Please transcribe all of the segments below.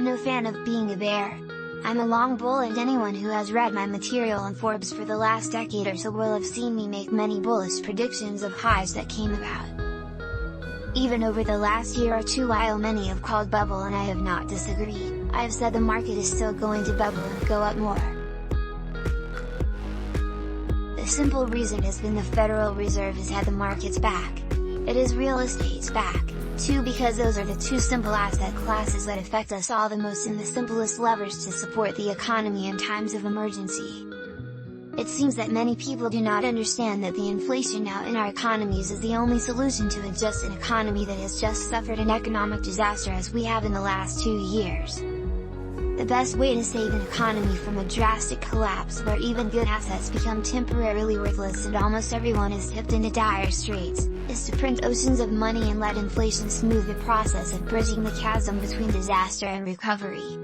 no fan of being a bear. I'm a long bull, and anyone who has read my material on Forbes for the last decade or so will have seen me make many bullish predictions of highs that came about. Even over the last year or two, while many have called bubble and I have not disagreed, I have said the market is still going to bubble and go up more. The simple reason has been the Federal Reserve has had the markets back. It is real estate's back, too, because those are the two simple asset classes that affect us all the most and the simplest levers to support the economy in times of emergency. It seems that many people do not understand that the inflation now in our economies is the only solution to adjust an economy that has just suffered an economic disaster as we have in the last 2 years. The best way to save an economy from a drastic collapse where even good assets become temporarily worthless and almost everyone is tipped into dire straits, is to print oceans of money and let inflation smooth the process of bridging the chasm between disaster and recovery.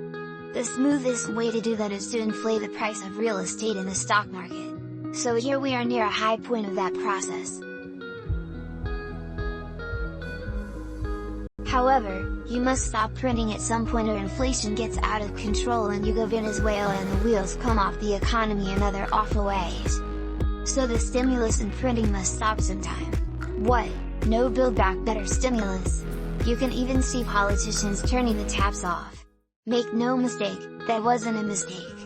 The smoothest way to do that is to inflate the price of real estate in the stock market. So here we are near a high point of that process. However, you must stop printing at some point or inflation gets out of control and you go Venezuela and the wheels come off the economy in other awful ways. So the stimulus and printing must stop sometime. What? No Build Back Better stimulus? You can even see politicians turning the taps off. Make no mistake, that wasn't a mistake.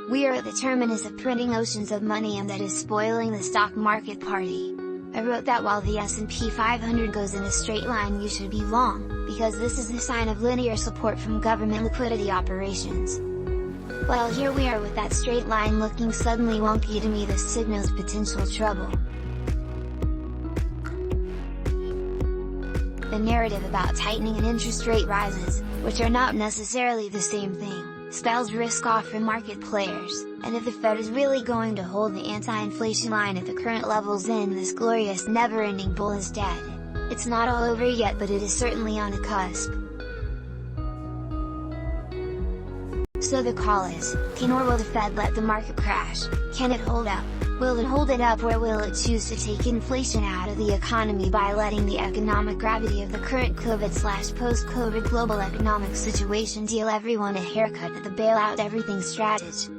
We are at the terminus of printing oceans of money, and that is spoiling the stock market party. I wrote that while the S&P 500 goes in a straight line you should be long, because this is the sign of linear support from government liquidity operations. Well, here we are with that straight line looking suddenly wonky. To me this signals potential trouble. The narrative about tightening and interest rate rises, which are not necessarily the same thing, spells risk off for market players, and if the Fed is really going to hold the anti-inflation line at the current levels, then this glorious never-ending bull is dead. It's not all over yet, but it is certainly on a cusp. So the call is, can or will the Fed let the market crash? Can it hold up? Will it hold it up, or will it choose to take inflation out of the economy by letting the economic gravity of the current COVID/post-COVID global economic situation deal everyone a haircut at the bailout everything strategy?